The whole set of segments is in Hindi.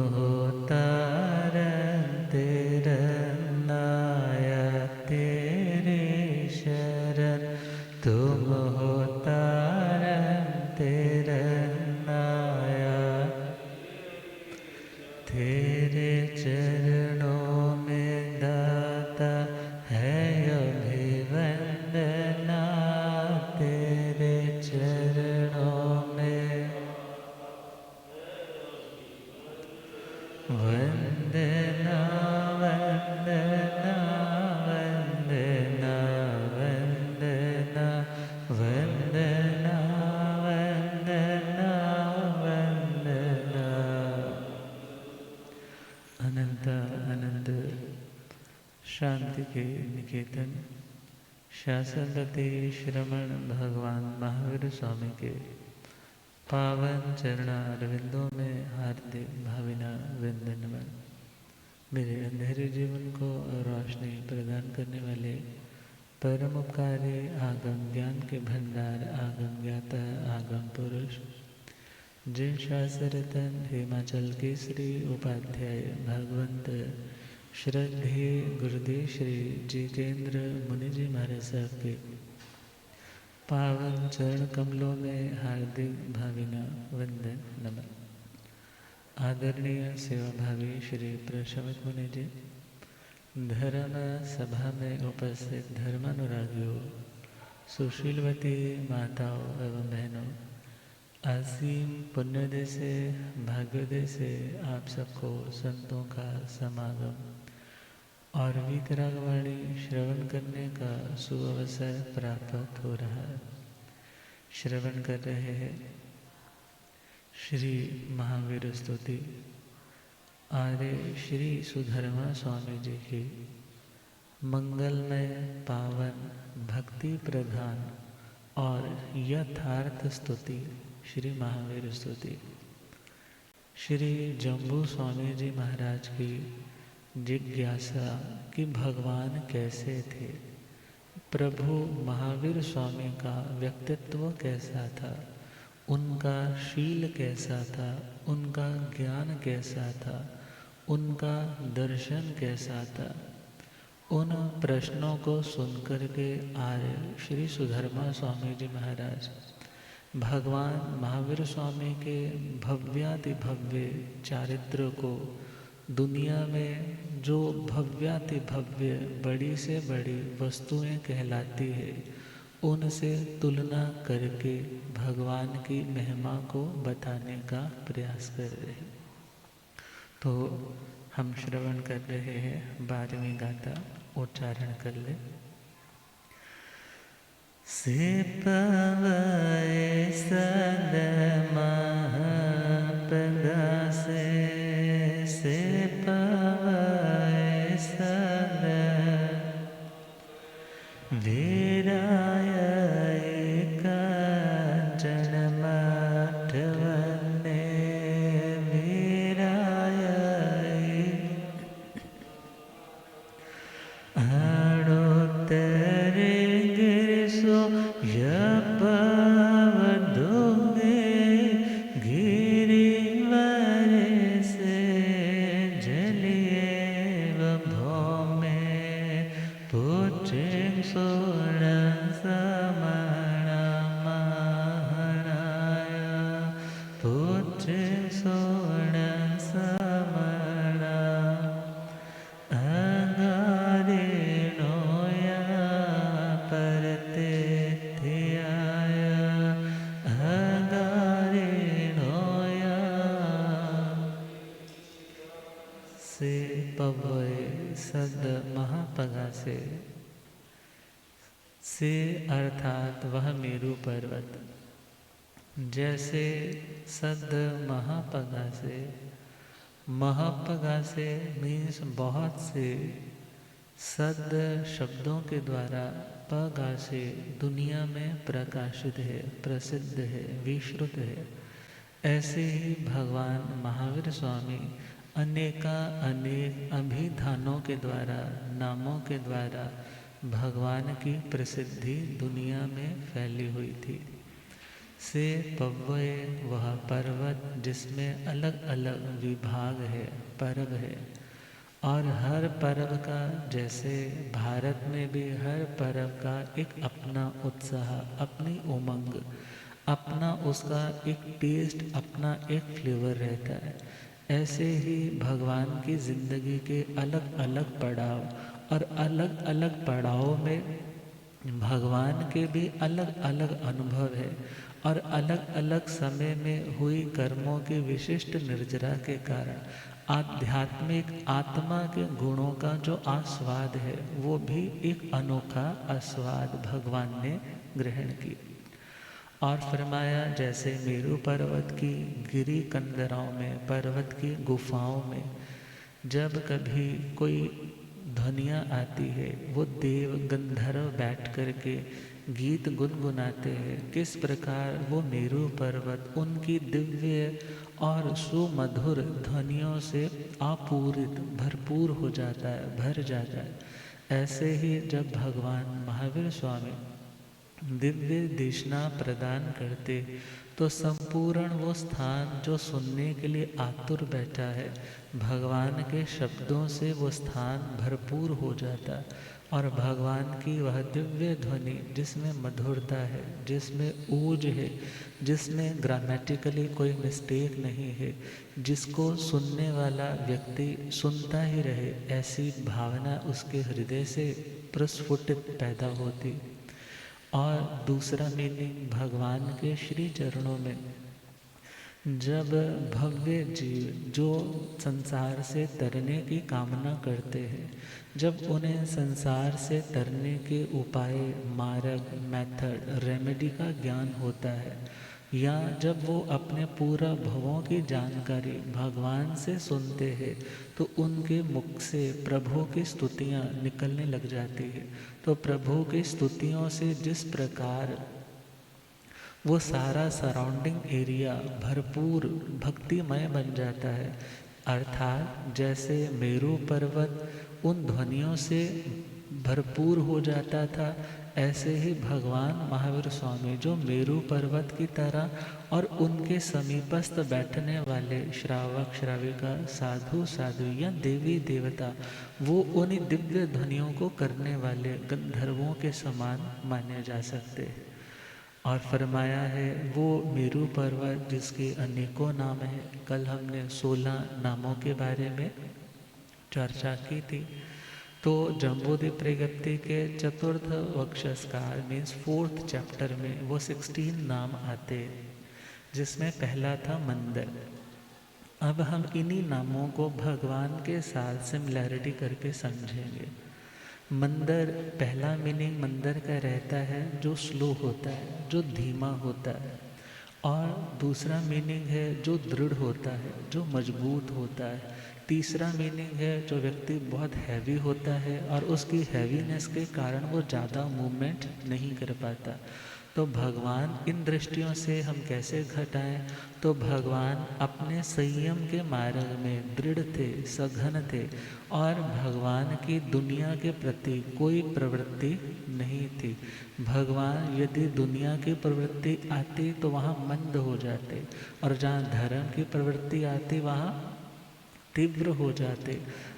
हो तारन नाया तेरे शरण, तुम हो तारन नाया, तेरे चरणों में दाता है अभिवंदना, तेरे चरणों में वंदना वंदना वंदना वंदना वंदना वंदना वंदना। अनंत अनंत शांति के निकेतन शासनपति श्रमण भगवान महावीर स्वामी के पावन चरणारविंदों में हार्दिक भावना वंदनमन। मेरे अंधेरे जीवन को रोशनी प्रदान करने वाले परम उपकारी आगम ज्ञान के भंडार आगम ज्ञाता आगम पुरुष जिन शास्त्ररतन हिमाचल केसरी उपाध्याय भगवंत श्रद्धेय गुरुदेव श्री जितेंद्र मुनि जी महाराज साहब के पावन चरण कमलों में हार्दिक भावना वंदन नमन। आदरणीय सेवाभावी श्री प्रशमित मुनि जी, धर्म सभा में उपस्थित धर्मानुरागियों, सुशीलवती माताओं एवं बहनों, असीम पुण्योदय से भाग्योदय से आप सबको संतों का समागम और वीतरागवाणी श्रवण करने का सुअवसर प्राप्त हो रहा है। श्रवण कर रहे हैं श्री महावीर स्तुति आर्य श्री सुधर्मा स्वामी जी की मंगलमय पावन भक्ति प्रधान और यथार्थ स्तुति श्री महावीर स्तुति। श्री जम्बू स्वामी जी महाराज की जिज्ञासा कि भगवान कैसे थे, प्रभु महावीर स्वामी का व्यक्तित्व कैसा था, उनका शील कैसा था, उनका ज्ञान कैसा था, उनका दर्शन कैसा था, उन प्रश्नों को सुनकर के आर्य श्री सुधर्मा स्वामी जी महाराज भगवान महावीर स्वामी के भव्याति भव्य चारित्र को दुनिया में जो भव्याति भव्य बड़ी से बड़ी वस्तुएं कहलाती है उनसे तुलना करके भगवान की महिमा को बताने का प्रयास कर रहे हैं। तो हम श्रवण कर रहे हैं 12वीं गाथा, उच्चारण कर ले। से पवै सद महापदासे, से पवै सद वीराय कांचन मठवन्ने, वीराय आड़ोत्तरे गिरिसो यपवदुगे, गिरिवरे से जलिए भौमे, पुचे सोण समणा महणाय, पुचे सोण समणा अगारिणोया परते धियाय, अगारिणोया से पवय सद महापगा से अर्थात वह मेरु पर्वत जैसे सद महापगा से, महापगा से मीन्स बहुत से, सद शब्दों के द्वारा पगा से दुनिया में प्रकाशित है, प्रसिद्ध है, विश्रुत है। ऐसे ही भगवान महावीर स्वामी अनेक अभिधानों के द्वारा, नामों के द्वारा भगवान की प्रसिद्धि दुनिया में फैली हुई थी। से पव्वय वह पर्वत जिसमें अलग अलग विभाग है, पर्व है। और हर पर्व का, जैसे भारत में भी हर पर्व का एक अपना उत्साह, अपनी उमंग, अपना उसका एक टेस्ट, अपना एक फ्लेवर रहता है। ऐसे ही भगवान की ज़िंदगी के अलग अलग पड़ाव, और अलग अलग पड़ाव में भगवान के भी अलग अलग अनुभव है। और अलग अलग समय में हुई कर्मों की विशिष्ट निर्जरा के कारण आध्यात्मिक आत्मा के गुणों का जो आस्वाद है, वो भी एक अनोखा आस्वाद भगवान ने ग्रहण की। और फरमाया, जैसे मेरू पर्वत की गिरी कंदराओं में, पर्वत की गुफाओं में जब कभी कोई ध्वनियाँ आती है, वो देव गंधर्व बैठ कर के गीत गुनगुनाते हैं। किस प्रकार वो मेरू पर्वत उनकी दिव्य और सुमधुर ध्वनियों से आपूरित, भरपूर हो जाता है, भर जाता है। ऐसे ही जब भगवान महावीर स्वामी दिव्य देशना प्रदान करते, तो संपूर्ण वो स्थान जो सुनने के लिए आतुर बैठा है, भगवान के शब्दों से वो स्थान भरपूर हो जाता। और भगवान की वह दिव्य ध्वनि जिसमें मधुरता है, जिसमें ओज है, जिसमें ग्रामेटिकली कोई मिस्टेक नहीं है, जिसको सुनने वाला व्यक्ति सुनता ही रहे, ऐसी भावना उसके हृदय से प्रस्फुटित पैदा होती। और दूसरा मीनिंग, भगवान के श्री चरणों में जब भव्य जीव जो संसार से तरने की कामना करते हैं, जब उन्हें संसार से तरने के उपाय, मार्ग, मेथड, रेमेडी का ज्ञान होता है, या जब वो अपने पूरा भवों की जानकारी भगवान से सुनते हैं, तो उनके मुख से प्रभु की स्तुतियाँ निकलने लग जाती है। तो प्रभु की स्तुतियों से जिस प्रकार वो सारा सराउंडिंग एरिया भरपूर भक्तिमय बन जाता है, अर्थात जैसे मेरू पर्वत उन ध्वनियों से भरपूर हो जाता था, ऐसे ही भगवान महावीर स्वामी जो मेरू पर्वत की तरह और उनके समीपस्थ बैठने वाले श्रावक श्राविका, साधु साधु या देवी देवता, वो उन्हीं दिव्य ध्वनियों को करने वाले गंधर्वों के समान माने जा सकते हैं। और फरमाया है, वो मेरू पर्वत जिसके अनेकों नाम हैं, कल हमने 16 नामों के बारे में चर्चा की थी। तो जम्बूद्वीप प्रज्ञप्ति के चतुर्थ वक्षस्कार मीन्स 4th चैप्टर में वो 16 नाम आते, जिसमें पहला था मंदिर। अब हम इन्हीं नामों को भगवान के साथ सिमिलैरिटी करके समझेंगे। मंदिर, पहला मीनिंग मंदिर का रहता है जो स्लो होता है, जो धीमा होता है। और दूसरा मीनिंग है जो दृढ़ होता है, जो मजबूत होता है। तीसरा मीनिंग है जो व्यक्ति बहुत हैवी होता है और उसकी हैवीनेस के कारण वो ज़्यादा मूवमेंट नहीं कर पाता। तो भगवान इन दृष्टियों से हम कैसे घटाएं? तो भगवान अपने संयम के मार्ग में दृढ़ थे, सघन थे, और भगवान की दुनिया के प्रति कोई प्रवृत्ति नहीं थी। भगवान यदि दुनिया की प्रवृत्ति आती तो वहाँ मंद हो जाते, और जहाँ धर्म की प्रवृत्ति आती वहाँ तीव्र हो जाते।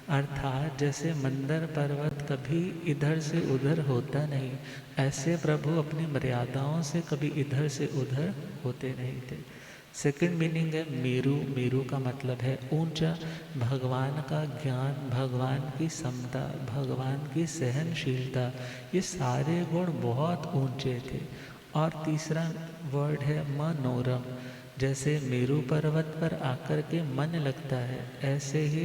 अर्थात जैसे मंदर पर्वत कभी इधर से उधर होता नहीं, ऐसे प्रभु अपनी मर्यादाओं से कभी इधर से उधर होते नहीं थे। सेकंड मीनिंग है मेरू। मेरू का मतलब है ऊंचा। भगवान का ज्ञान, भगवान की समता, भगवान की सहनशीलता, ये सारे गुण बहुत ऊंचे थे। और तीसरा वर्ड है मनोरम। जैसे मेरू पर्वत पर आकर के मन लगता है, ऐसे ही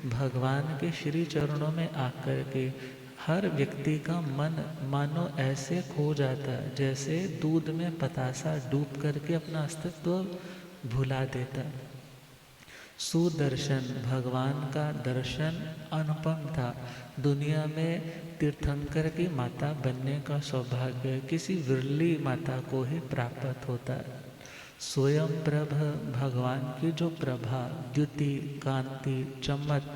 भगवान के श्री चरणों में आकर के हर व्यक्ति का मन मानो ऐसे खो जाता है, जैसे दूध में पतासा डूब करके अपना अस्तित्व भुला देता। सुदर्शन, भगवान का दर्शन अनुपम था। दुनिया में तीर्थंकर की माता बनने का सौभाग्य किसी विरली माता को ही प्राप्त होता है। स्वयं प्रभ, भगवान की जो प्रभा, द्युति, कांति, चमक,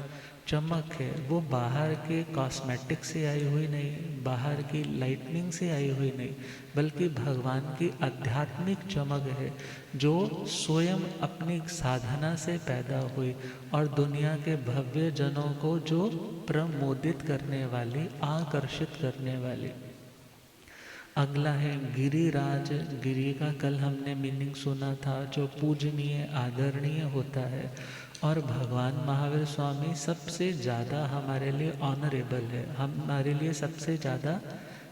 चमक है वो बाहर के कॉस्मेटिक से आई हुई नहीं, बाहर की लाइटनिंग से आई हुई नहीं, बल्कि भगवान की आध्यात्मिक चमक है जो स्वयं अपनी साधना से पैदा हुई और दुनिया के भव्य जनों को जो प्रमोदित करने वाली, आकर्षित करने वाली। अगला है गिरिराज। गिरि का कल हमने मीनिंग सुना था, जो पूजनीय, आदरणीय होता है। और भगवान महावीर स्वामी सबसे ज़्यादा हमारे लिए ऑनरेबल है, हमारे लिए सबसे ज़्यादा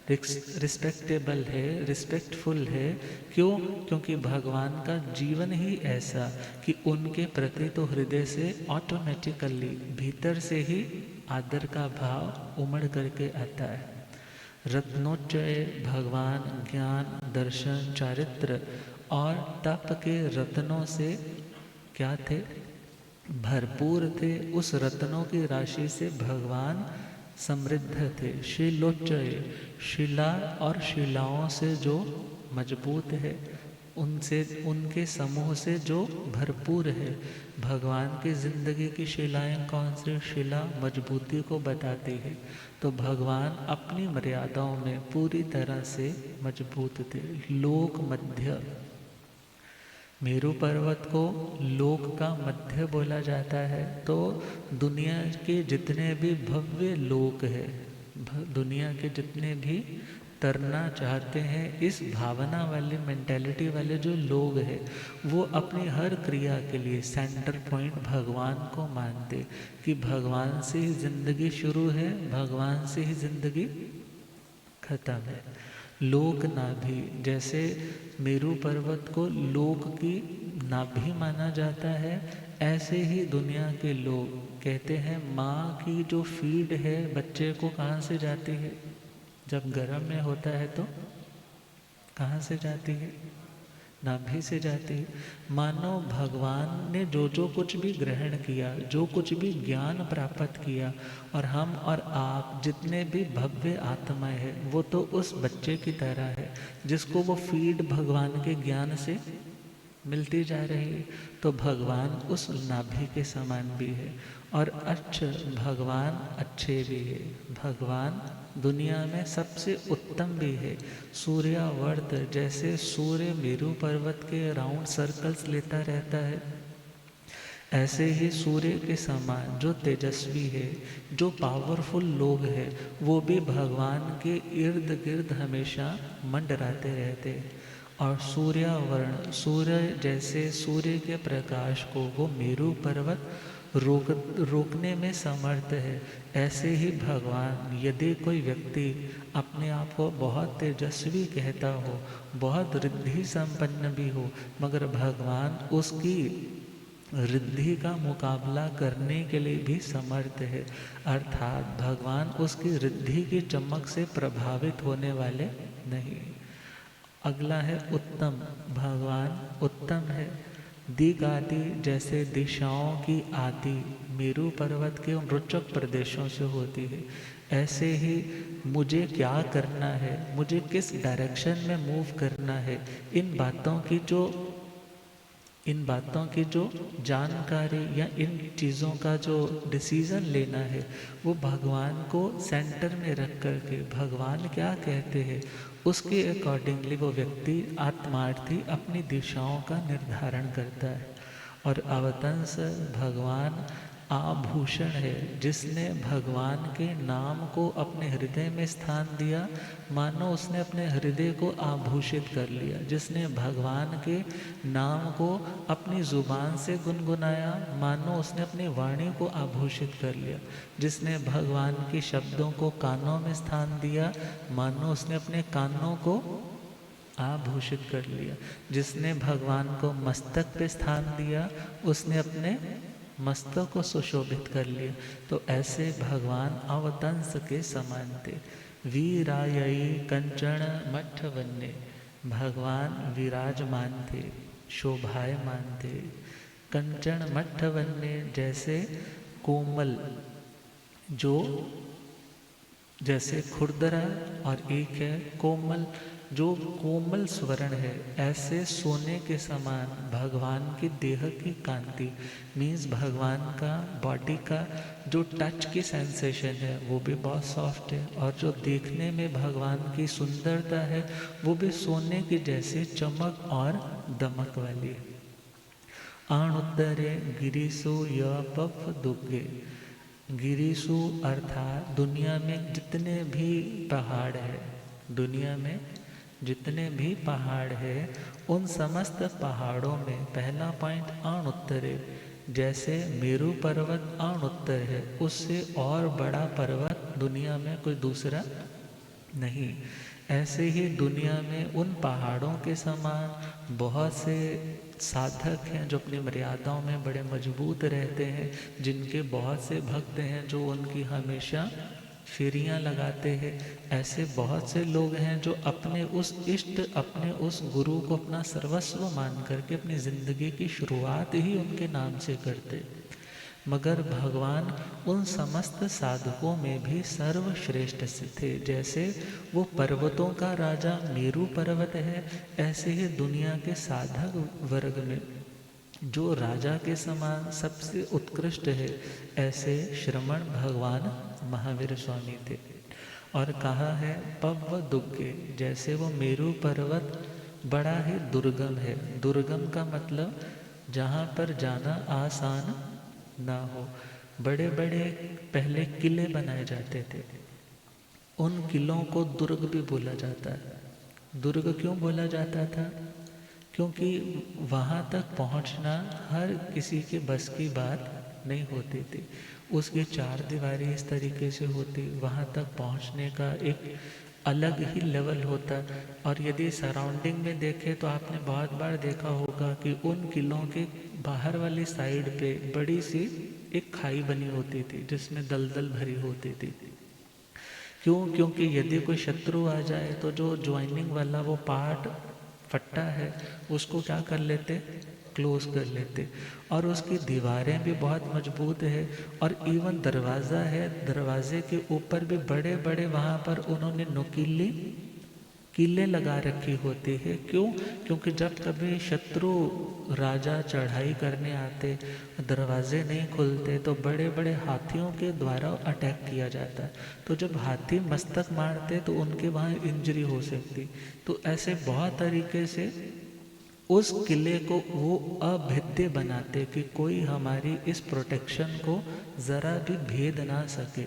रिस्पेक्टेबल है, रिस्पेक्टफुल है। क्यों? क्योंकि भगवान का जीवन ही ऐसा कि उनके प्रति तो हृदय से ऑटोमेटिकली भीतर से ही आदर का भाव उमड़ करके आता है। रत्नोच्चय भगवान ज्ञान, दर्शन, चारित्र और तप के रत्नों से क्या थे? भरपूर थे। उस रत्नों की राशि से भगवान समृद्ध थे। शिलोच्चय, शिला और शिलाओं से जो मजबूत है, उनसे, उनके समूह से जो भरपूर है। भगवान की जिंदगी की शिलाएं कौन सी? शिला मजबूती को बताती है। तो भगवान अपनी मर्यादाओं में पूरी तरह से मजबूत थे। लोक मध्य, मेरु पर्वत को लोक का मध्य बोला जाता है। तो दुनिया के जितने भी भव्य लोक है, दुनिया के जितने भी तरना चाहते हैं, इस भावना वाले, मेंटेलिटी वाले जो लोग हैं, वो अपनी हर क्रिया के लिए सेंटर पॉइंट भगवान को मानते कि भगवान से ही जिंदगी शुरू है, भगवान से ही जिंदगी खत्म है। लोक नाभि, जैसे मेरु पर्वत को लोक की नाभि माना जाता है, ऐसे ही दुनिया के लोग कहते हैं माँ की जो फीड है बच्चे को कहाँ से जाती है? जब गर्भ में होता है तो कहाँ से जाती है? नाभि से जाती है। मानो भगवान ने जो जो कुछ भी ग्रहण किया, जो कुछ भी ज्ञान प्राप्त किया, और हम और आप जितने भी भव्य आत्माएं हैं, वो तो उस बच्चे की तरह है जिसको वो फीड भगवान के ज्ञान से मिलती जा रही है। तो भगवान उस नाभि के समान भी है। और भगवान अच्छे भी है। भगवान दुनिया में सबसे उत्तम भी है। सूर्यावर्त, जैसे सूर्य मेरु पर्वत के राउंड सर्कल्स लेता रहता है, ऐसे ही सूर्य के समान जो तेजस्वी है, जो पावरफुल लोग हैं, वो भी भगवान के इर्द गिर्द हमेशा मंडराते रहते हैं। और सूर्यावरण, सूर्य जैसे सूर्य के प्रकाश को वो मेरु पर्वत रोकने में समर्थ है, ऐसे ही भगवान, यदि कोई व्यक्ति अपने आप को बहुत तेजस्वी कहता हो, बहुत रिद्धि संपन्न भी हो, मगर भगवान उसकी रिद्धि का मुकाबला करने के लिए भी समर्थ है। अर्थात भगवान उसकी रिद्धि की चमक से प्रभावित होने वाले नहीं। अगला है उत्तम। भगवान उत्तम है। दिक आदि, जैसे दिशाओं की आदि मेरु पर्वत के उन रोचक प्रदेशों से होती है, ऐसे ही मुझे क्या करना है, मुझे किस डायरेक्शन में मूव करना है, इन बातों की जो जानकारी या इन चीज़ों का जो डिसीज़न लेना है, वो भगवान को सेंटर में रख कर के भगवान क्या कहते हैं उसके अकॉर्डिंगली वो व्यक्ति आत्मार्थी अपनी दिशाओं का निर्धारण करता है। और अवतंस, भगवान आभूषण है। जिसने भगवान के नाम को अपने हृदय में स्थान दिया, मानो उसने अपने हृदय को आभूषित कर लिया। जिसने भगवान के नाम को अपनी ज़ुबान से गुनगुनाया, मानो उसने अपनी वाणी को आभूषित कर लिया। जिसने भगवान के शब्दों को कानों में स्थान दिया, मानो उसने अपने कानों को आभूषित कर लिया। जिसने भगवान को मस्तक पे स्थान दिया, उसने अपने मस्तक को सुशोभित कर लिया। तो ऐसे भगवान अवतंस के समान थे। वीरायई कंचन मठ वन्य, भगवान विराजमान थे, शोभायमान थे। कंचन मठ वन्य, जैसे कोमल, जो जैसे खुरदरा और एक है कोमल, जो कोमल स्वर्ण है, ऐसे सोने के समान भगवान की देह की कांति, मीन्स भगवान का बॉडी का जो टच की सेंसेशन है वो भी बहुत सॉफ्ट है, और जो देखने में भगवान की सुंदरता है वो भी सोने की जैसे चमक और दमक वाली है। आणुत्तरे गिरीशु यपफ दुग्गे, गिरीशु अर्थात दुनिया में जितने भी पहाड़ है, दुनिया में जितने भी पहाड़ है, उन समस्त पहाड़ों में पहला पॉइंट आणुत्तरे, जैसे मेरू पर्वत आणुत्तर है, उससे और बड़ा पर्वत दुनिया में कोई दूसरा नहीं। ऐसे ही दुनिया में उन पहाड़ों के समान बहुत से साधक हैं जो अपनी मर्यादाओं में बड़े मजबूत रहते हैं, जिनके बहुत से भक्त हैं जो उनकी हमेशा फेरियां लगाते हैं। ऐसे बहुत से लोग हैं जो अपने उस इष्ट, अपने उस गुरु को अपना सर्वस्व मान करके अपनी ज़िंदगी की शुरुआत ही उनके नाम से करते। मगर भगवान उन समस्त साधकों में भी सर्वश्रेष्ठ थे। जैसे वो पर्वतों का राजा मेरू पर्वत है, ऐसे ही दुनिया के साधक वर्ग में जो राजा के समान सबसे उत्कृष्ट है, ऐसे श्रमण भगवान महावीर स्वामी थे। और कहा है पव दुग्गे, जैसे वो मेरू पर्वत बड़ा ही दुर्गम है। दुर्गम का मतलब जहाँ पर जाना आसान ना हो। बड़े बड़े पहले किले बनाए जाते थे, उन किलों को दुर्ग भी बोला जाता है। दुर्ग क्यों बोला जाता था? क्योंकि वहाँ तक पहुँचना हर किसी के बस की बात नहीं होती थी। उसकी चार दीवारी इस तरीके से होती, वहाँ तक पहुँचने का एक अलग ही लेवल होता। और यदि सराउंडिंग में देखें तो आपने बहुत बार देखा होगा कि उन किलों के बाहर वाली साइड पे बड़ी सी एक खाई बनी होती थी जिसमें दलदल भरी होती थी। क्यों? क्योंकि यदि कोई शत्रु आ जाए तो जो ज्वाइनिंग वाला वो पार्ट फट्टा है उसको क्या कर लेते, क्लोज कर लेते। और उसकी दीवारें भी बहुत मजबूत है, और इवन दरवाज़ा है, दरवाजे के ऊपर भी बड़े बड़े वहाँ पर उन्होंने नुकीली कीलें लगा रखी होती है। क्यों? क्योंकि जब कभी शत्रु राजा चढ़ाई करने आते, दरवाजे नहीं खुलते, तो बड़े बड़े हाथियों के द्वारा अटैक किया जाता। तो जब हाथी मस्तक मारते तो उनके वहाँ इंजरी हो सकती। तो ऐसे बहुत तरीके से उस किले को वो अभेद्य बनाते कि कोई हमारी इस प्रोटेक्शन को ज़रा भी भेद ना सके।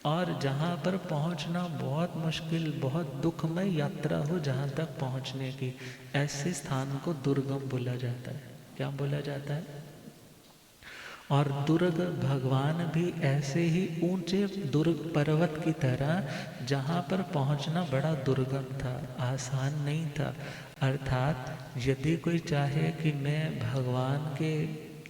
और जहाँ पर पहुँचना बहुत मुश्किल, बहुत दुखमय यात्रा हो जहाँ तक पहुँचने की, ऐसे स्थान को दुर्गम बोला जाता है। क्या बोला जाता है? और दुर्ग भगवान भी ऐसे ही ऊंचे दुर्ग पर्वत की तरह, जहाँ पर पहुँचना बड़ा दुर्गम था, आसान नहीं था। अर्थात यदि कोई चाहे कि मैं भगवान के,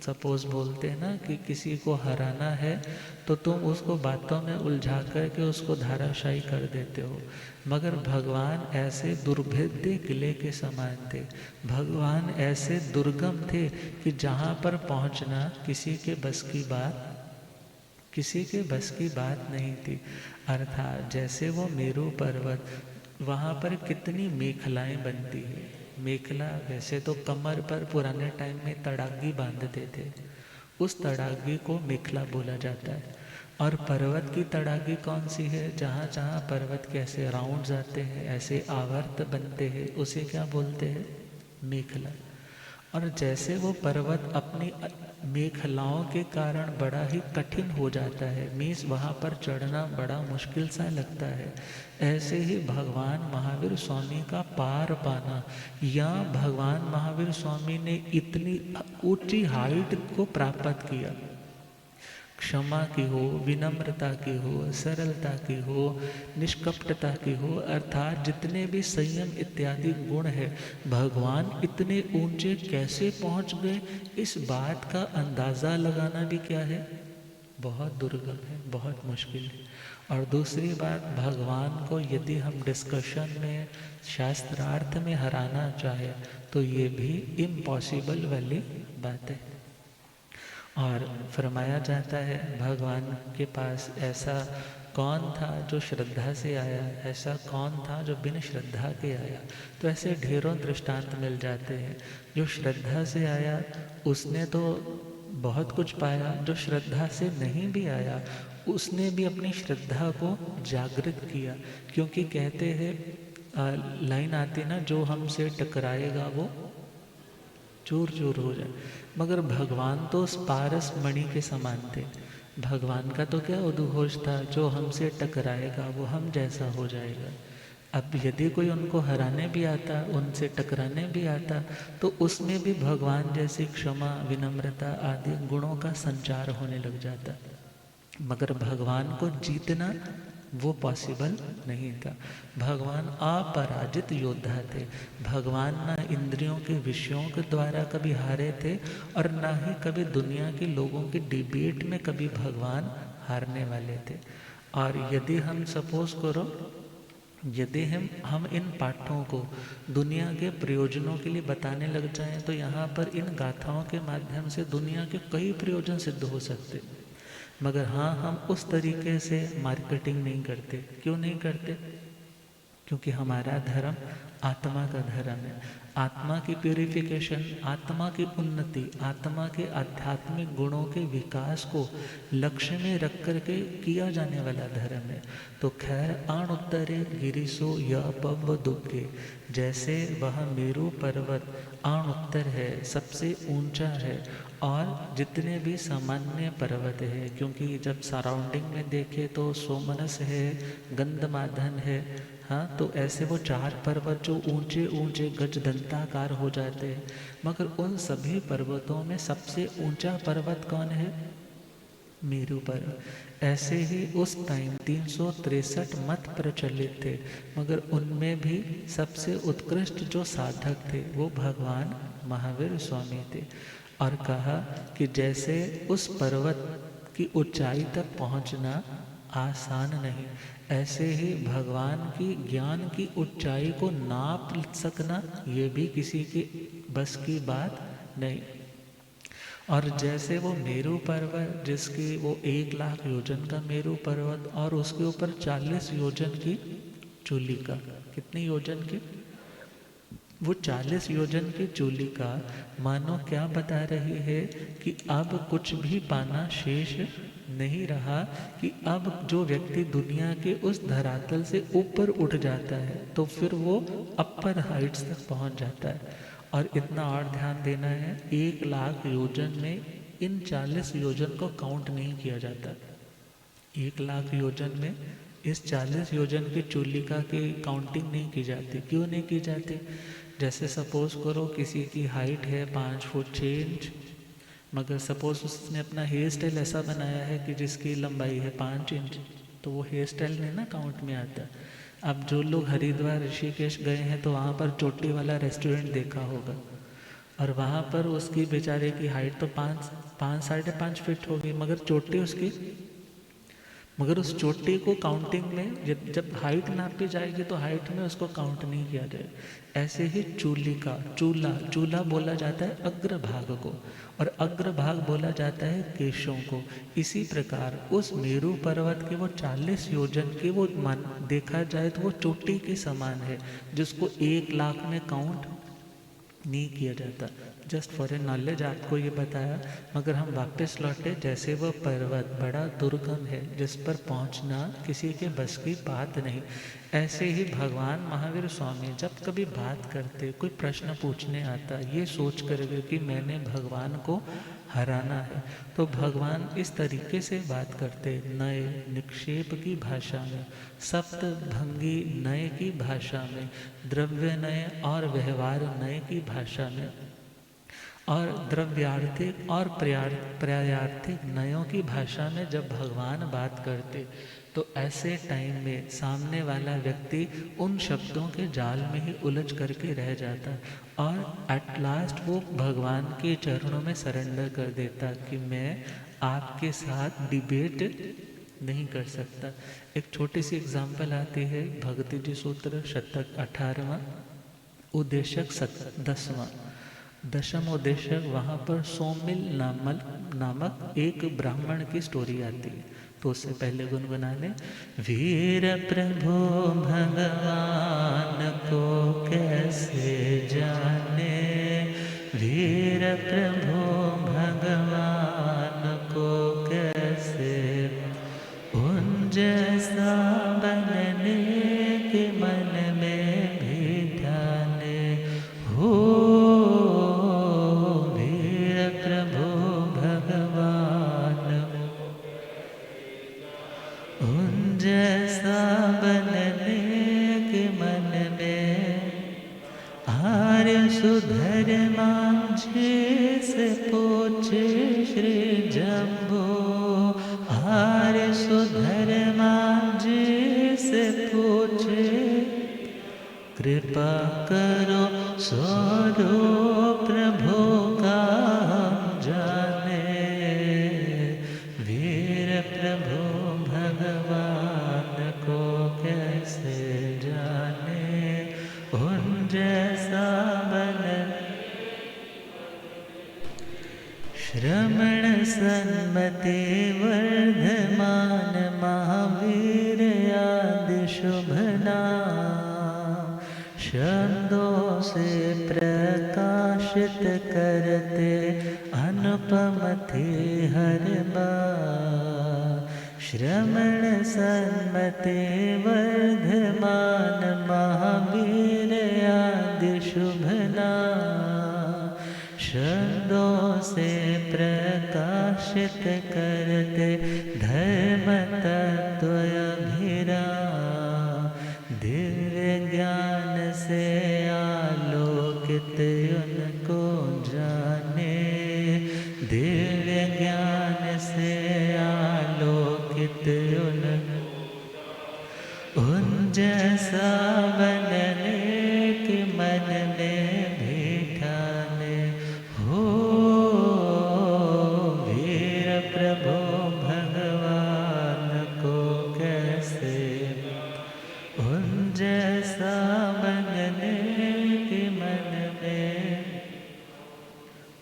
सपोज बोलते हैं ना कि किसी को हराना है तो तुम उसको बातों में उलझा कर के उसको धाराशायी कर देते हो। मगर भगवान ऐसे दुर्भेद्य किले के समान थे। भगवान ऐसे दुर्गम थे कि जहाँ पर पहुँचना किसी के बस की बात नहीं थी। अर्थात जैसे वो मेरू पर्वत, वहाँ पर कितनी मेखलाएं बनती है। मेखला वैसे तो कमर पर पुराने टाइम में तड़ागी बांधते थे, उस तड़ागी को मेखला बोला जाता है। और पर्वत की तड़ागी कौन सी है? जहाँ जहाँ पर्वत के ऐसे राउंड्स आते हैं, ऐसे आवर्त बनते हैं, उसे क्या बोलते हैं? मेखला। और जैसे वो पर्वत अपनी मेखलाओं के कारण बड़ा ही कठिन हो जाता है, मीन्स वहाँ पर चढ़ना बड़ा मुश्किल सा लगता है, ऐसे ही भगवान महावीर स्वामी का पार पाना, या भगवान महावीर स्वामी ने इतनी ऊंची हाइट को प्राप्त किया। क्षमा की हो, विनम्रता की हो, सरलता की हो, निष्कपटता की हो, अर्थात जितने भी संयम इत्यादि गुण है, भगवान इतने ऊंचे कैसे पहुंच गए, इस बात का अंदाज़ा लगाना भी क्या है? बहुत दुर्गम है, बहुत मुश्किल है। और दूसरी बात, भगवान को यदि हम डिस्कशन में, शास्त्रार्थ में हराना चाहे तो ये भी इम्पॉसिबल वाली बात है। और फरमाया जाता है भगवान के पास ऐसा कौन था जो श्रद्धा से आया, ऐसा कौन था जो बिन श्रद्धा के आया। तो ऐसे ढेरों दृष्टांत मिल जाते हैं। जो श्रद्धा से आया उसने तो बहुत कुछ पाया, जो श्रद्धा से नहीं भी आया उसने भी अपनी श्रद्धा को जागृत किया। क्योंकि कहते हैं लाइन आती ना, जो हमसे टकराएगा वो चूर चूर हो जाए। मगर भगवान तो पारस मणि के समान थे। भगवान का तो क्या उद्घोष था, जो हमसे टकराएगा वो हम जैसा हो जाएगा। अब यदि कोई उनको हराने भी आता, उनसे टकराने भी आता, तो उसमें भी भगवान जैसी क्षमा, विनम्रता आदि गुणों का संचार होने लग जाता। मगर भगवान को जीतना वो पॉसिबल नहीं था। भगवान अपराजित योद्धा थे। भगवान ना इंद्रियों के विषयों के द्वारा कभी हारे थे और ना ही कभी दुनिया के लोगों की डिबेट में कभी भगवान हारने वाले थे। और यदि हम सपोज करो, यदि हम इन पाठों को दुनिया के प्रयोजनों के लिए बताने लग जाएं, तो यहाँ पर इन गाथाओं के माध्यम से दुनिया के कई प्रयोजन सिद्ध हो सकते। मगर हाँ, हम उस तरीके से मार्केटिंग नहीं करते। क्यों नहीं करते? क्योंकि हमारा धर्म आत्मा का धर्म है। आत्मा की प्यूरिफिकेशन, आत्मा की उन्नति, आत्मा के आध्यात्मिक गुणों के विकास को लक्ष्य में रख करके किया जाने वाला धर्म है। तो खैर आण उत्तरे गिरिशो य पव दुग्गे, जैसे वह मेरु पर्वत आण उत्तर है, सबसे ऊंचा है, और जितने भी सामान्य पर्वत है, क्योंकि जब सराउंडिंग में देखें तो सोमनस है, गंधमादन है, हाँ, तो ऐसे वो 4 पर्वत जो ऊंचे ऊंचे गजदंताकार हो जाते हैं। मगर उन सभी पर्वतों में सबसे ऊंचा पर्वत कौन है? मेरु पर्वत। ऐसे ही उस टाइम 363 मत प्रचलित थे, मगर उनमें भी सबसे उत्कृष्ट जो साधक थे वो भगवान महावीर स्वामी थे। और कहा कि जैसे उस पर्वत की ऊंचाई तक पहुंचना आसान नहीं, ऐसे ही भगवान की ज्ञान की ऊंचाई को नाप सकना ये भी किसी के बस की बात नहीं। और जैसे वो मेरु पर्वत, जिसकी वो 1,00,000 योजन का मेरु पर्वत और उसके ऊपर 40 योजन की चूलिका। कितनी योजन की? वो 40 योजन की चूलिका मानो क्या बता रही है कि अब कुछ भी पाना शेष नहीं रहा, कि अब जो व्यक्ति दुनिया के उस धरातल से ऊपर उठ जाता है तो फिर वो अपर हाइट्स तक पहुंच जाता है। और इतना और ध्यान देना है, 1,00,000 योजन में इन 40 योजन को काउंट नहीं किया जाता। 1,00,000 योजन में इस 40 योजन की चूलिका की काउंटिंग नहीं की जाती। क्यों नहीं की जाती? जैसे सपोज करो किसी की हाइट है 5 फुट 6 इंच, मगर सपोज उसने अपना हेयर स्टाइल ऐसा बनाया है कि जिसकी लंबाई है 5 इंच, तो वो हेयर स्टाइल नहीं ना काउंट में आता। अब जो लोग हरिद्वार ऋषिकेश गए हैं तो वहाँ पर चोटी वाला रेस्टोरेंट देखा होगा, और वहाँ पर उसकी बेचारे की हाइट तो 5 साढ़े 5 फीट होगी, मगर चोटी उसकी, मगर उस चोटी को काउंटिंग में जब हाइट नापी जाएगी तो हाइट में उसको काउंट नहीं किया जाएगा। ऐसे ही चूलिका, चूला बोला जाता है अग्रभाग को, और अग्रभाग बोला जाता है केशों को। इसी प्रकार उस मेरु पर्वत के वो 40 योजन के वो देखा जाए तो वो चोटी के समान है, जिसको 1,00,000 में काउंट नहीं किया जाता। जस्ट फॉर ए नॉलेज आपको ये बताया। मगर हम वापस लौटे, जैसे वह पर्वत बड़ा दुर्गम है जिस पर पहुंचना किसी के बस की बात नहीं, ऐसे ही भगवान महावीर स्वामी जब कभी बात करते, कोई प्रश्न पूछने आता, ये सोच कर कि मैंने भगवान को हराना है, तो भगवान इस तरीके से बात करते, नए निक्षेप की भाषा में, सप्त भंगी नए की भाषा में, द्रव्य नए और व्यवहार नए की भाषा में, और द्रव्यार्थिक और पर्यायार्थिक नयों की भाषा में जब भगवान बात करते, तो ऐसे टाइम में सामने वाला व्यक्ति उन शब्दों के जाल में ही उलझ करके रह जाता, और एट लास्ट वो भगवान के चरणों में सरेंडर कर देता कि मैं आपके साथ डिबेट नहीं कर सकता। एक छोटी सी एग्जाम्पल आती है, भक्ति जी सूत्र शतक 18वां, उद्देशक 10वां, दशम उद्देशक, वहाँ पर सोमिल नामक एक ब्राह्मण की स्टोरी आती है। तो उससे पहले गुनगुना ले। वीर प्रभु भगवान को कैसे जाने, वीर प्रभु भगवान को कैसे, उन जैसा बनने के मन में भी ठाने हो, वीर प्रभु भगवान उन जैसा बनने के मन में, आर्य सुधर मांझे से पूछे श्री जम्बो, आर्य सुधर मांझे से पूछे, कृपा करो स्वरूप प्रभु का हम जाने, वीर प्रभु भगवान को कैसे जाने, उन जैसा बन। श्रमण सन्मति वर्धमान महावीर आदि शुभ नाम, शब्दों से प्रकाशित करते अनुपम थे हर बार। श्रमण सन्मति वर्धमान महावीर आदि शुभ नाम, शब्दों से प्रकाशित करते धर्म तत्व अभिराम, दिव्य ज्ञान से आलोकित उनको जाने, दिव्य ज्ञान से आलोकित उन जैसा बनने के मन में भी ठाने हो, वीर प्रभु भगवान को कैसे, उन जैसा बनने के मन में।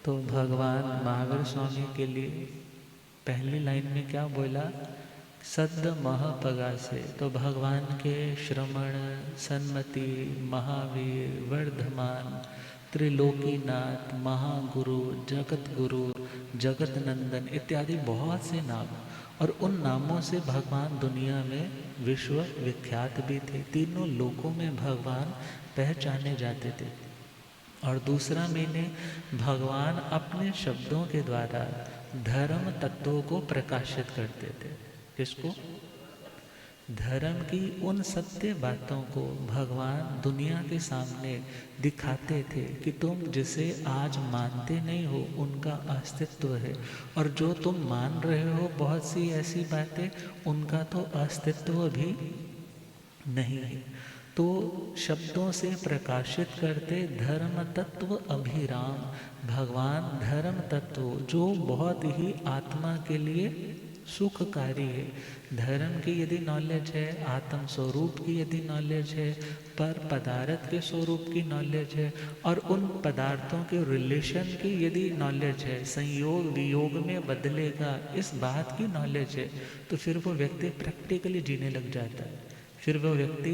तो भगवान महावीर स्वामी के लिए पहली लाइन में क्या बोला, सद् महापगा से। तो भगवान के श्रमण, सन्मति, महावीर, वर्धमान, त्रिलोकीनाथ, महागुरु, जगत गुरु, जगत नंदन इत्यादि बहुत से नाम, और उन नामों से भगवान दुनिया में विश्व विख्यात भी थे। तीनों लोकों में भगवान पहचाने जाते थे। और दूसरा मैंने भगवान अपने शब्दों के द्वारा धर्म तत्वों को प्रकाशित करते थे। किसको? धर्म की उन सत्य बातों को भगवान दुनिया के सामने दिखाते थे कि तुम जिसे आज मानते नहीं हो उनका अस्तित्व है, और जो तुम मान रहे हो बहुत सी ऐसी बातें उनका तो अस्तित्व भी नहीं है। तो शब्दों से प्रकाशित करते धर्म तत्व अभिराम, भगवान धर्म तत्व जो बहुत ही आत्मा के लिए सुखकारी है। धर्म की यदि नॉलेज है, आत्म स्वरूप की यदि नॉलेज है, पर पदार्थ के स्वरूप की नॉलेज है, और उन पदार्थों के रिलेशन की यदि नॉलेज है, संयोग वियोग में बदलेगा इस बात की नॉलेज है, तो फिर वो व्यक्ति प्रैक्टिकली जीने लग जाता है। फिर वो व्यक्ति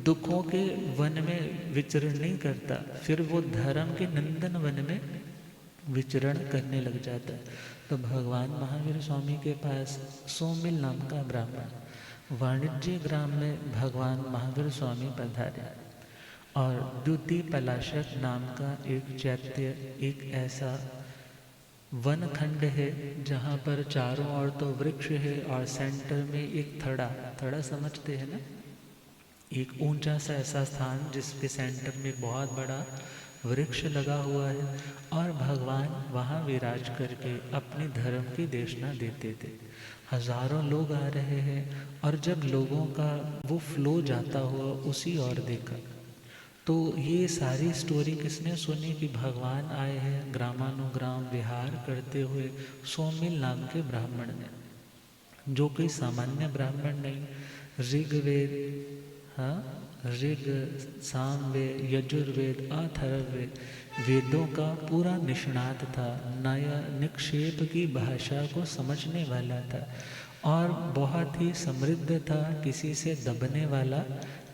दुखों के वन में विचरण नहीं करता, फिर वो धर्म के नंदन वन में विचरण करने लग जाता है। तो भगवान महावीर स्वामी के पास सोमिल नाम का ब्राह्मण वाणिज्य ग्राम में भगवान महावीर स्वामी पधारे, और द्युति पलाशक नाम का एक चैत्य, एक ऐसा वन खंड है जहाँ पर चारों ओर तो वृक्ष है और सेंटर में एक थड़ा समझते हैं ना, एक ऊंचा सा ऐसा स्थान जिसके सेंटर में बहुत बड़ा वृक्ष लगा हुआ है, और भगवान वहाँ विराज करके अपने धर्म की देशना देते थे। हजारों लोग आ रहे हैं, और जब लोगों का वो फ्लो जाता हुआ उसी ओर देखा, तो ये सारी स्टोरी किसने सुनी कि भगवान आए हैं ग्रामानुग्राम विहार करते हुए सोमिल नाम के ब्राह्मण ने, जो कोई सामान्य ब्राह्मण नहीं, ऋग्वेद हाँ, ऋग, सामवेद, यजुर्वेद, अथर्ववेद, वेदों का पूरा निष्णात था, नया निक्षेप की भाषा को समझने वाला था और बहुत ही समृद्ध था, किसी से दबने वाला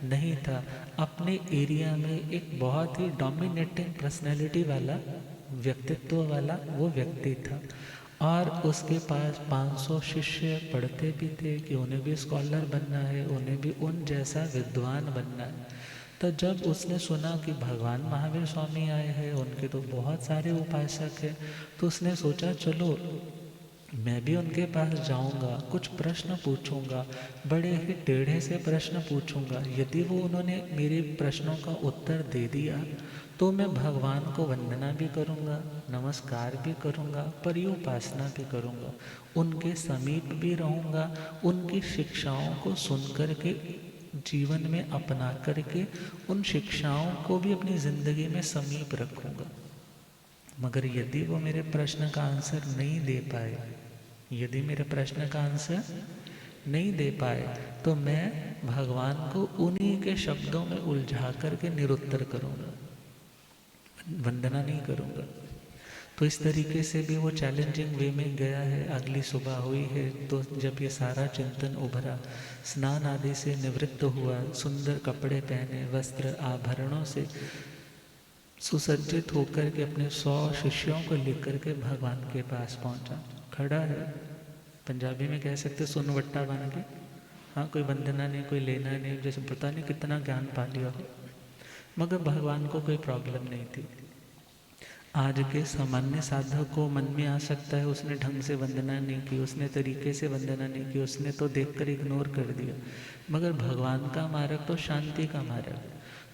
नहीं था। अपने एरिया में एक बहुत ही डोमिनेटिंग पर्सनैलिटी वाला, व्यक्तित्व वाला वो व्यक्ति था। और उसके पास 500 शिष्य पढ़ते भी थे कि उन्हें भी स्कॉलर बनना है, उन्हें भी उन जैसा विद्वान बनना है। तो जब उसने सुना कि भगवान महावीर स्वामी आए हैं, उनके तो बहुत सारे उपासक हैं, तो उसने सोचा चलो मैं भी उनके पास जाऊंगा, कुछ प्रश्न पूछूंगा, बड़े ही टेढ़े से प्रश्न पूछूंगा। यदि वो उन्होंने मेरे प्रश्नों का उत्तर दे दिया तो मैं भगवान को वंदना भी करूंगा, नमस्कार भी करूंगा, परिउपासना भी करूंगा, उनके समीप भी रहूंगा, उनकी शिक्षाओं को सुन कर के जीवन में अपना करके उन शिक्षाओं को भी अपनी ज़िंदगी में समीप रखूंगा। मगर यदि वो मेरे प्रश्न का आंसर नहीं दे पाए, यदि मेरे प्रश्न का आंसर नहीं दे पाए, तो मैं भगवान को उन्हीं के शब्दों में उलझा करके निरुत्तर करूंगा, वंदना नहीं करूंगा। तो इस तरीके से भी वो चैलेंजिंग वे में गया है। अगली सुबह हुई है तो जब ये सारा चिंतन उभरा, स्नान आदि से निवृत्त हुआ, सुंदर कपड़े पहने, वस्त्र आभरणों से सुसज्जित होकर के अपने 100 शिष्यों को लेकर के भगवान के पास पहुंचा। खड़ा है, पंजाबी में कह सकते सुनवट्टा बन के, हाँ, कोई वंदना नहीं, कोई लेना नहीं, जैसे पता नहीं कितना ज्ञान पा लिया हो। मगर भगवान को कोई प्रॉब्लम नहीं थी। आज के सामान्य साधक को मन में आ सकता है उसने ढंग से वंदना नहीं की, उसने तरीके से वंदना नहीं की, उसने तो देखकर इग्नोर कर दिया। मगर भगवान का मार्ग तो शांति का मार्ग,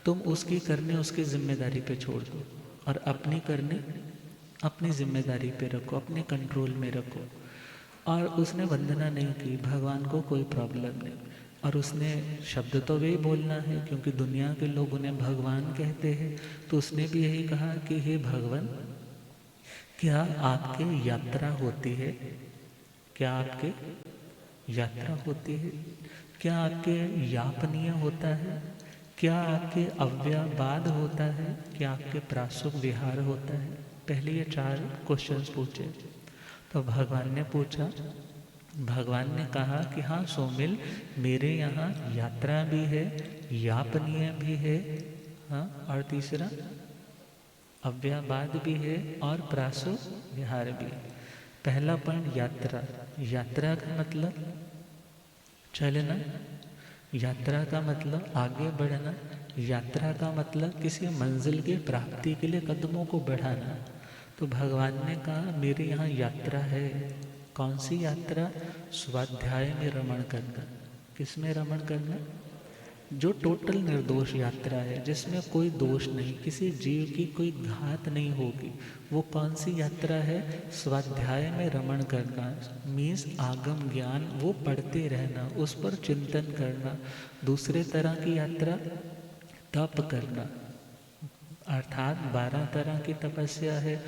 तुम उसकी करने उसकी जिम्मेदारी पे छोड़ दो और अपनी करने अपनी जिम्मेदारी पे रखो, अपने कंट्रोल में रखो। और उसने वंदना नहीं की, भगवान को कोई प्रॉब्लम नहीं। और उसने शब्द तो वही बोलना है क्योंकि दुनिया के लोग उन्हें भगवान कहते हैं, तो उसने भी यही कहा कि हे भगवान, क्या आपके यात्रा होती है? क्या आपके यात्रा होती है? क्या आपके यापनीय होता है? क्या आपके अव्ययवाद होता है? क्या आपके प्रासुक विहार होता है? पहले ये 4 क्वेश्चंस पूछे। तो भगवान ने पूछा, भगवान ने कहा कि हाँ सौमिल, मेरे यहाँ यात्रा भी है, यापनीय भी है, हाँ, और तीसरा अव्ययवाद भी है और प्रासुक विहार भी। पहला पॉइंट यात्रा। यात्रा का मतलब चलना, यात्रा का मतलब आगे बढ़ना, यात्रा का मतलब किसी मंजिल की प्राप्ति के लिए कदमों को बढ़ाना। तो भगवान ने कहा मेरे यहाँ यात्रा है। कौन सी यात्रा? स्वाध्याय में रमण करना। किस में रमण करना? जो टोटल निर्दोष यात्रा है, जिसमें कोई दोष नहीं, किसी जीव की कोई घात नहीं होगी। वो कौन सी यात्रा है? स्वाध्याय में रमण करना, मीन्स आगम ज्ञान वो पढ़ते रहना, उस पर चिंतन करना। दूसरे तरह की यात्रा तप करना, अर्थात 12 तरह की तपस्या है,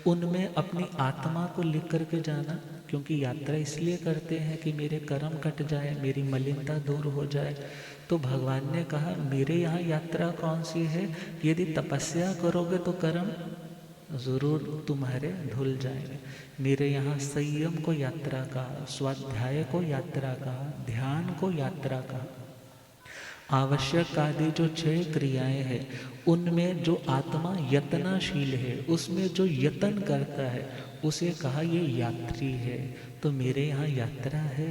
उनमें अपनी आत्मा को लिख करके जाना। क्योंकि यात्रा इसलिए करते हैं कि मेरे कर्म कट जाए, मेरी मलिनता दूर हो जाए। तो भगवान ने कहा मेरे यहाँ यात्रा कौन सी है? यदि तपस्या करोगे तो कर्म ज़रूर तुम्हारे धुल जाएंगे। मेरे यहाँ संयम को यात्रा कहा, स्वाध्याय को यात्रा कहा, ध्यान को यात्रा कहा। आवश्यक आदि जो 6 क्रियाएं हैं, उनमें जो आत्मा यत्नशील है, उसमें जो यत्न करता है, उसे कहा ये यात्री है। तो मेरे यहाँ यात्रा है।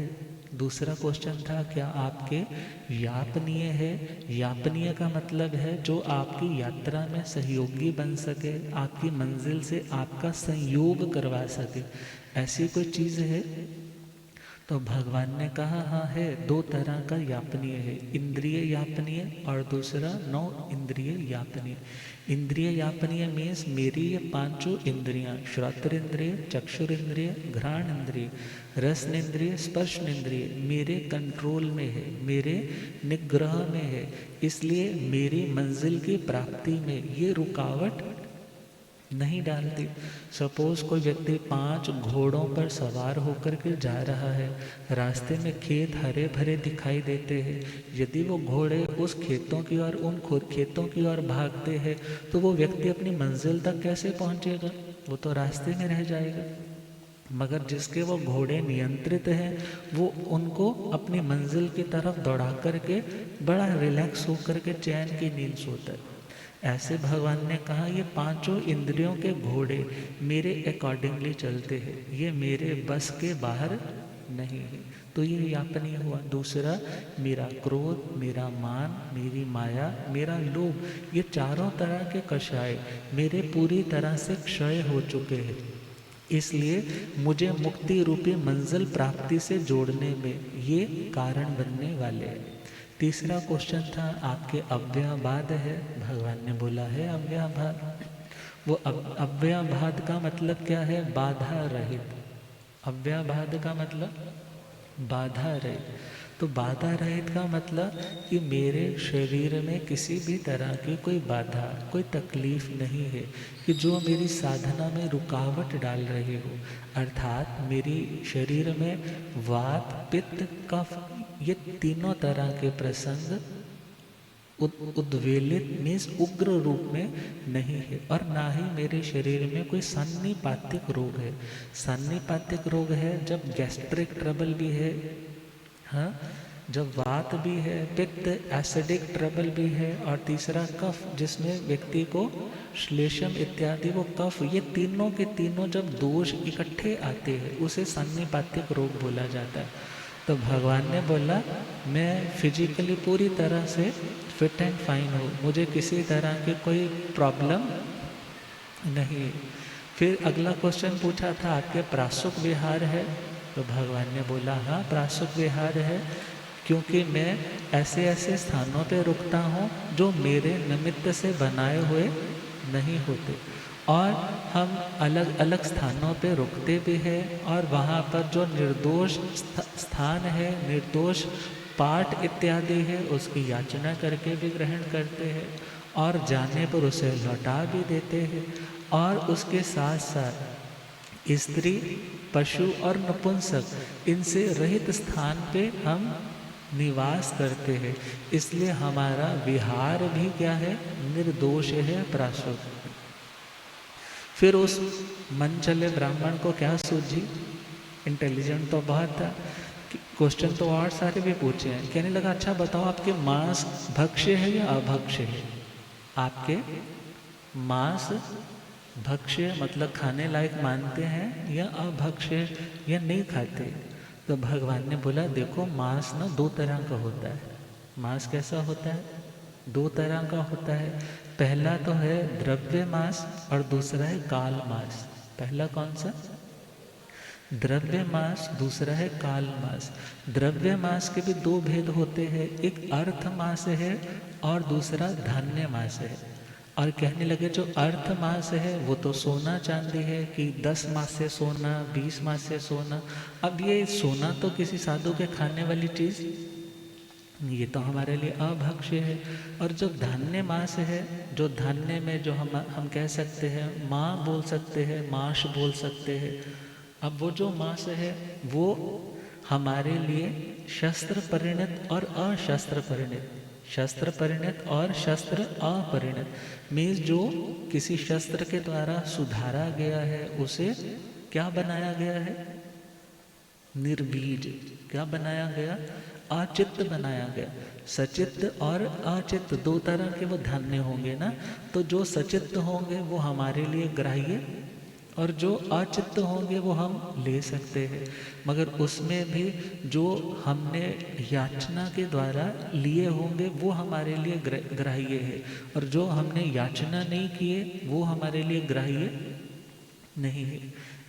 दूसरा क्वेश्चन था क्या आपके यापनीय है? यापनीय का मतलब है जो आपकी यात्रा में सहयोगी बन सके, आपकी मंजिल से आपका संयोग करवा सके, ऐसी कोई चीज़ है? तो भगवान ने कहा हाँ है, 2 तरह का यापनीय है, इंद्रिय यापनीय और दूसरा 9 इंद्रिय यापनीय। इंद्रिय यापनीय मीन्स मेरी ये 5 इंद्रियां, श्रोत्रेंद्रिय, चक्षुरेंद्रिय, घ्राण इंद्रिय, रसन इंद्रिय, स्पर्श इंद्रिय मेरे कंट्रोल में है, मेरे निग्रह में है। इसलिए मेरी मंजिल की प्राप्ति में ये रुकावट नहीं डालती। सपोज कोई व्यक्ति 5 घोड़ों पर सवार होकर के जा रहा है, रास्ते में खेत हरे भरे दिखाई देते हैं, यदि वो घोड़े उस खेतों की ओर उन खेतों की ओर भागते हैं तो वो व्यक्ति अपनी मंजिल तक कैसे पहुंचेगा? वो तो रास्ते में रह जाएगा। मगर जिसके वो घोड़े नियंत्रित हैं, वो उनको अपनी मंजिल की तरफ दौड़ा करके बड़ा रिलैक्स होकर के चैन की नींद सोता है। ऐसे भगवान ने कहा ये 5 इंद्रियों के घोड़े मेरे अकॉर्डिंगली चलते हैं, ये मेरे बस के बाहर नहीं है। तो ये यापनीय हुआ। दूसरा, मेरा क्रोध, मेरा मान, मेरी माया, मेरा लोभ, ये चारों तरह के कषाय मेरे पूरी तरह से क्षय हो चुके हैं, इसलिए मुझे मुक्ति रूपी मंजिल प्राप्ति से जोड़ने में ये कारण बनने वाले हैं। तीसरा क्वेश्चन था आपके अव्ययभाद है, भगवान ने बोला है अव्ययभाद। वो अव्ययभाद का मतलब क्या है? बाधा रहित। अव्ययभाद का मतलब बाधा रहित। तो बाधा रहित का मतलब कि मेरे शरीर में किसी भी तरह की कोई बाधा, कोई तकलीफ नहीं है कि जो मेरी साधना में रुकावट डाल रही हो। अर्थात मेरी शरीर में वात, पित्त, कफ, ये तीनों तरह के प्रसंग उद्वेलित मीन्स उग्र रूप में नहीं है, और ना ही मेरे शरीर में कोई सन्निपातिक रोग है। सन्निपातिक रोग है जब गैस्ट्रिक ट्रबल भी है, हाँ, जब वात भी है, पित्त, एसिडिक ट्रबल भी है, और तीसरा कफ, जिसमें व्यक्ति को श्लेषम इत्यादि वो कफ, ये तीनों के तीनों जब दोष इकट्ठे आते हैं उसे सन्निपातिक रोग बोला जाता है। तो भगवान ने बोला मैं फिजिकली पूरी तरह से फिट एंड फाइन हूँ, मुझे किसी तरह की कोई प्रॉब्लम नहीं। फिर अगला क्वेश्चन पूछा था आपके प्रासुक विहार है? तो भगवान ने बोला हाँ प्रासुक विहार है, क्योंकि मैं ऐसे ऐसे स्थानों पे रुकता हूँ जो मेरे निमित्त से बनाए हुए नहीं होते, और हम अलग अलग स्थानों पे रुकते भी हैं, और वहाँ पर जो निर्दोष स्थान है, निर्दोष पाठ इत्यादि है, उसकी याचना करके भी ग्रहण करते हैं, और जाने पर उसे लौटा भी देते हैं। और उसके साथ साथ स्त्री, पशु और नपुंसक इनसे रहित स्थान पे हम निवास करते हैं, इसलिए हमारा विहार भी क्या है? निर्दोष है, प्रासुक। फिर उस मन चले ब्राह्मण को क्या सूझी? इंटेलिजेंट तो बहुत था, क्वेश्चन तो और सारे भी पूछे हैं। कहने लगा अच्छा बताओ आपके मांस भक्ष्य है या अभक्ष्य है? आपके मांस भक्ष्य मतलब खाने लायक मानते हैं या अभक्ष्य या नहीं खाते? तो भगवान ने बोला देखो मांस ना 2 तरह का होता है। मांस कैसा होता है? 2 तरह का होता है। पहला तो है द्रव्य मांस और दूसरा है काल मांस। पहला कौन सा? द्रव्य मांस, दूसरा है काल मांस। द्रव्य मांस के भी 2 भेद होते हैं, एक अर्थ मांस है और दूसरा धान्य मांस है। और कहने लगे जो अर्थ मांस है वो तो सोना चांदी है कि 10 मास से सोना, 20 मास से सोना। अब ये सोना तो किसी साधु के खाने वाली चीज़, ये तो हमारे लिए अभक्ष्य है। और जो धान्य मांस है, जो धान्य में जो हम कह सकते हैं माँ बोल सकते हैं, मांस बोल सकते हैं। अब वो जो मांस है वो हमारे लिए शस्त्र परिणत और अशस्त्र परिणत, शस्त्र परिणत और शस्त्र अपरिणत मीन्स जो किसी शस्त्र के द्वारा सुधारा गया है उसे क्या बनाया गया है? निर्बीज। क्या बनाया गया? अचित्त बनाया गया। सचित्त और अचित्त 2 तरह के वो धान्य होंगे ना, तो जो सचित्त होंगे वो हमारे लिए ग्राह्य और जो अचित्त होंगे वो हम ले सकते हैं। मगर उसमें भी जो हमने याचना के द्वारा लिए होंगे वो हमारे लिए ग्राह्य है, और जो हमने याचना नहीं किए वो हमारे लिए ग्राह्य नहीं है।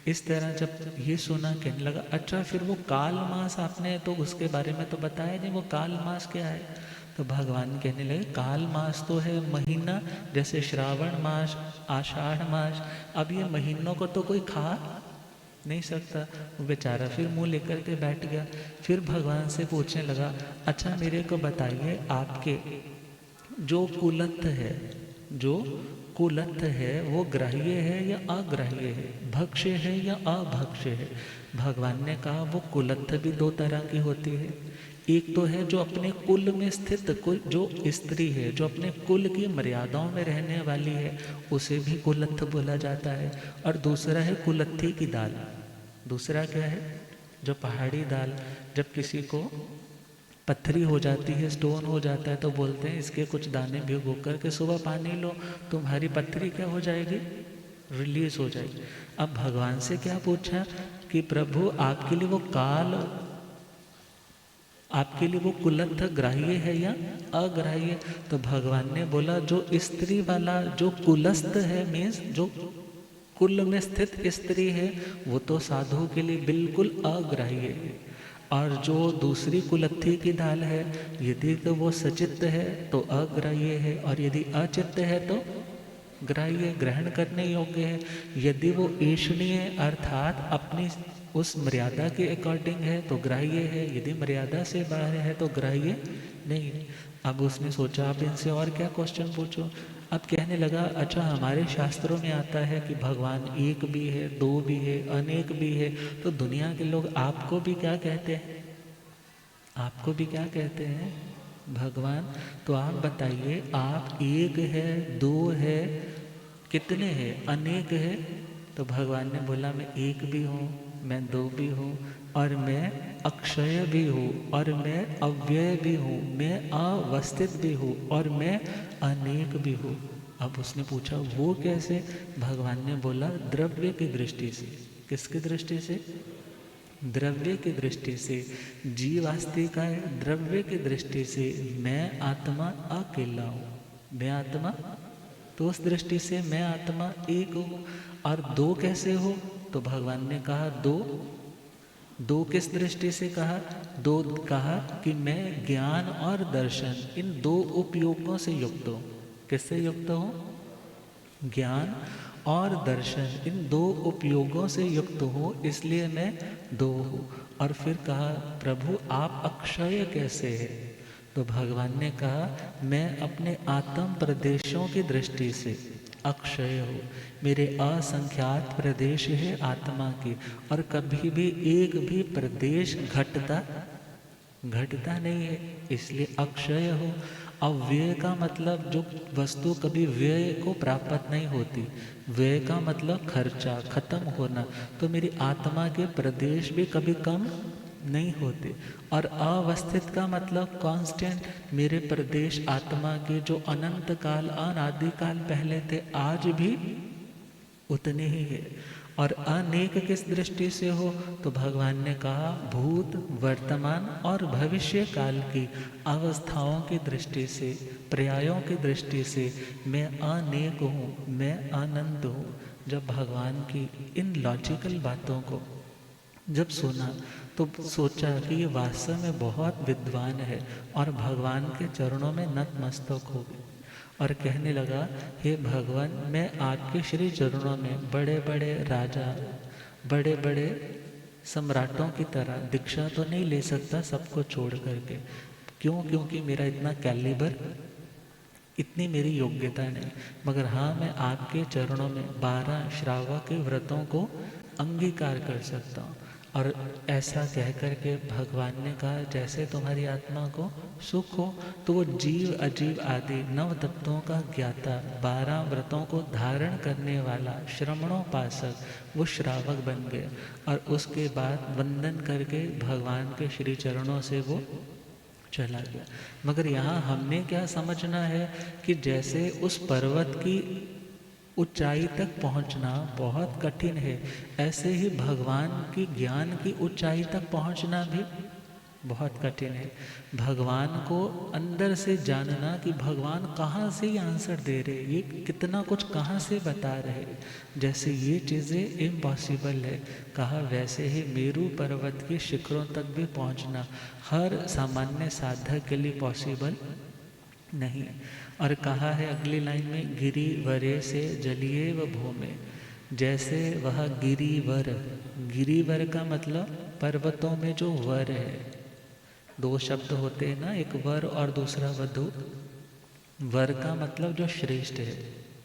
इस तरह जब ये सुना कहने लगा अच्छा फिर वो काल मास आपने तो उसके बारे में तो बताया नहीं, वो काल मास क्या है? तो भगवान कहने लगे काल मास तो है महीना, जैसे श्रावण मास, आषाढ़ मास। अब ये महीनों को तो कोई खा नहीं सकता। वो बेचारा फिर मुंह लेकर के बैठ गया। फिर भगवान से पूछने लगा अच्छा मेरे को बताइए आपके जो कुलत्थ है, जो कुलत्थ है वो ग्राह्य है या अग्राह्य है, भक्ष्य है या अभक्ष्य है। भगवान ने कहा वो कुलत्थ भी दो तरह की होती है। एक तो है जो अपने कुल में स्थित कुल, जो स्त्री है जो अपने कुल की मर्यादाओं में रहने वाली है, उसे भी कुलत्थ बोला जाता है। और दूसरा है कुलत्थी की दाल। दूसरा क्या है, जो पहाड़ी दाल, जब किसी को पत्थरी हो जाती है, स्टोन हो जाता है, तो बोलते हैं इसके कुछ दाने भिगो करके सुबह पानी लो, तुम्हारी पत्थरी क्या हो जाएगी, रिलीज हो जाएगी। अब भगवान से क्या पूछा कि प्रभु आपके लिए वो काल, आपके लिए वो कुलत्थ ग्राह्य है या अग्राह्य। तो भगवान ने बोला जो स्त्री वाला जो कुलस्थ है, मीन्स जो कुल में स्थित स्त्री है, वो तो साधु के लिए बिल्कुल अग्राह्य है। और जो दूसरी कुलत्थी की दाल है, यदि तो वो सचित्त है तो अग्राह्य है, और यदि अचित्त है तो ग्राह्य, ग्रहण करने योग्य है। यदि वो ईशनीय अर्थात अपनी उस मर्यादा के अकॉर्डिंग है तो ग्राह्य है, यदि मर्यादा से बाहर है तो ग्राह्य नहीं। अब उसने सोचा आप इनसे और क्या क्वेश्चन पूछो। अब कहने लगा अच्छा हमारे शास्त्रों में आता है कि भगवान एक भी है, दो भी है, अनेक भी है, तो दुनिया के लोग आपको भी क्या कहते हैं, आपको भी क्या कहते हैं भगवान। तो आप बताइए आप एक है, दो है, कितने हैं, अनेक है। तो भगवान ने बोला मैं एक भी हूँ, मैं दो भी हूँ, और मैं अक्षय भी हूँ, और मैं अव्यय भी हूँ, मैं अवस्थित भी हूँ, और मैं अनेक भी हूँ। अब उसने पूछा वो कैसे। भगवान ने बोला द्रव्य की दृष्टि से। किसकी दृष्टि से, द्रव्य की दृष्टि से। जीव आस्तिक है, द्रव्य की दृष्टि से मैं आत्मा अकेला हूँ, मैं आत्मा, तो उस दृष्टि से मैं आत्मा एक हूँ। और दो कैसे हो, तो भगवान ने कहा दो, दो किस दृष्टि से कहा, दो कहा कि मैं ज्ञान और दर्शन इन दो उपयोगों से युक्त हूँ। किससे युक्त हूँ, ज्ञान और दर्शन इन दो उपयोगों से युक्त हो, इसलिए मैं दो हूँ। और फिर कहा प्रभु आप अक्षय कैसे है। तो भगवान ने कहा मैं अपने आत्म प्रदेशों की दृष्टि से अक्षय हूँ। मेरे असंख्यात प्रदेश है आत्मा के, और कभी भी एक भी प्रदेश घटता नहीं है, इसलिए अक्षय हो। अव्यय का मतलब जो वस्तु कभी व्यय को प्राप्त नहीं होती, व्यय का मतलब खर्चा, खत्म होना। तो मेरी आत्मा के प्रदेश भी कभी कम नहीं होते। और अवस्थित का मतलब कांस्टेंट, मेरे प्रदेश आत्मा के जो अनंत काल अनादि काल पहले थे आज भी उतने ही है। और अनेक किस दृष्टि से हो, तो भगवान ने कहा भूत वर्तमान और भविष्य काल की अवस्थाओं की दृष्टि से, पर्यायों की दृष्टि से मैं अनेक हूँ, मैं आनंद हूँ। जब भगवान की इन लॉजिकल बातों को जब सुना तो सोचा कि ये वास्तव में बहुत विद्वान है, और भगवान के चरणों में नतमस्तक हो गए और कहने लगा हे भगवान मैं आपके श्री चरणों में बड़े बड़े राजा, बड़े बड़े सम्राटों की तरह दीक्षा तो नहीं ले सकता सबको छोड़ करके। क्यों, क्योंकि मेरा इतना कैलिबर, इतनी मेरी योग्यता नहीं, मगर हाँ मैं आपके चरणों में 12 श्रावक के व्रतों को अंगीकार कर सकता हूँ। और ऐसा कह कर के भगवान ने कहा जैसे तुम्हारी आत्मा को सुख हो, तो वो जीव अजीव आदि नव तत्वों का ज्ञाता, 12 व्रतों को धारण करने वाला श्रमणोपासक वो श्रावक बन गया। और उसके बाद वंदन करके भगवान के श्री चरणों से वो चला गया। मगर यहाँ हमने क्या समझना है कि जैसे उस पर्वत की ऊंचाई तक पहुँचना बहुत कठिन है, ऐसे ही भगवान की ज्ञान की ऊंचाई तक पहुँचना भी बहुत कठिन है। भगवान को अंदर से जानना कि भगवान कहाँ से ये आंसर दे रहे, ये कितना कुछ कहाँ से बता रहे, जैसे ये चीज़ें इम्पॉसिबल है। कहा वैसे ही मेरू पर्वत के शिखरों तक भी पहुँचना हर सामान्य साधक के लिए पॉसिबल नहीं। और कहा है अगली लाइन में गिरिवरे से जलिए व भूमे, जैसे वह गिरिवर, गिरिवर का मतलब पर्वतों में जो वर है, दो शब्द होते हैं ना, एक वर और दूसरा वधु। वर का मतलब जो श्रेष्ठ है,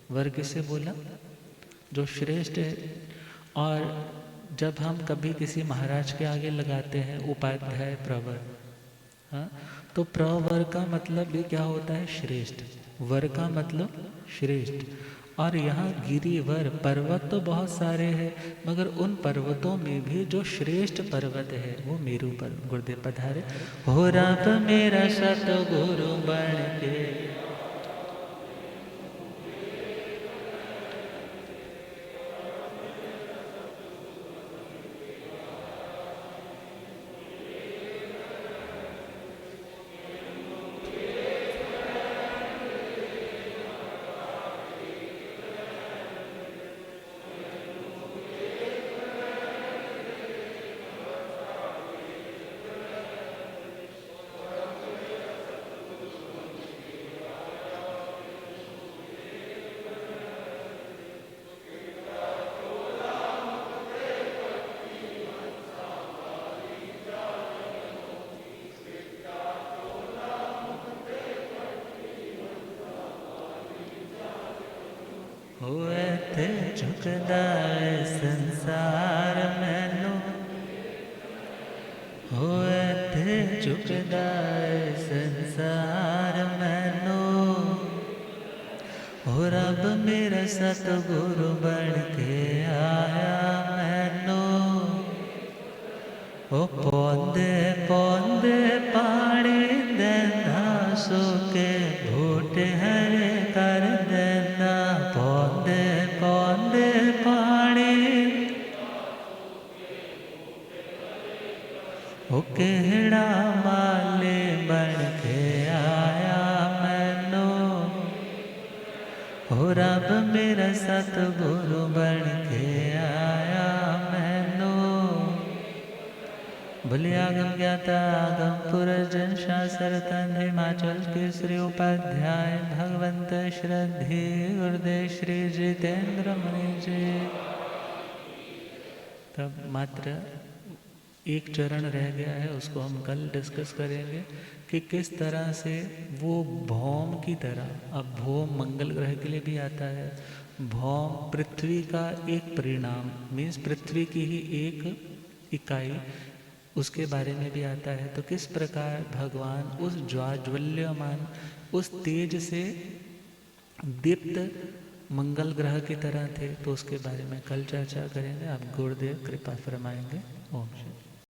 वर किसे बोला? जो श्रेष्ठ है। और जब हम कभी किसी महाराज के आगे लगाते हैं उपाध्याय प्रवर, हाँ, तो प्रवर का मतलब भी क्या होता है? श्रेष्ठ। वर का मतलब श्रेष्ठ। और यहाँ गिरिवर पर्वत तो बहुत सारे हैं, मगर उन पर्वतों में भी जो श्रेष्ठ पर्वत है वो मेरू पर्वत। गुरुदेव पधारे। हो रब मेरा सतगुरु बन के, होए थे झुकदा है संसार मैनू, होए थे झुकदा है संसार मैनू, हो रब मेरा सतगुरु बन के आया मैनू। ओ पौंदे पौंदे पानी देना, सुके बूटे हरे कर देना। पौंदे पौंदे पानी, ओ केड़ा माले बन के आया मैनू, हो रब मेरा सतगुरु बन के आया मैनू। बोले आगम ज्ञाता आगम पुरजन शास्त्र तन हिमाचल केसरी उपाध्याय भगवंत श्रद्धे गुरुदेव श्री जितेंद्र मुनि जी। तब मात्र एक चरण रह गया है, उसको हम कल डिस्कस करेंगे कि किस तरह से वो भौम की तरह, अब भौम मंगल ग्रह के लिए भी आता है, भौम पृथ्वी का एक परिणाम, मीन्स पृथ्वी की ही एक इकाई, उसके बारे में भी आता है। तो किस प्रकार भगवान उस ज्वाज्वल्यमान, उस तेज से दीप्त मंगल ग्रह की तरह थे, तो उसके बारे में कल चर्चा करेंगे। आप गुरुदेव कृपा फरमाएंगे। ओम शांति।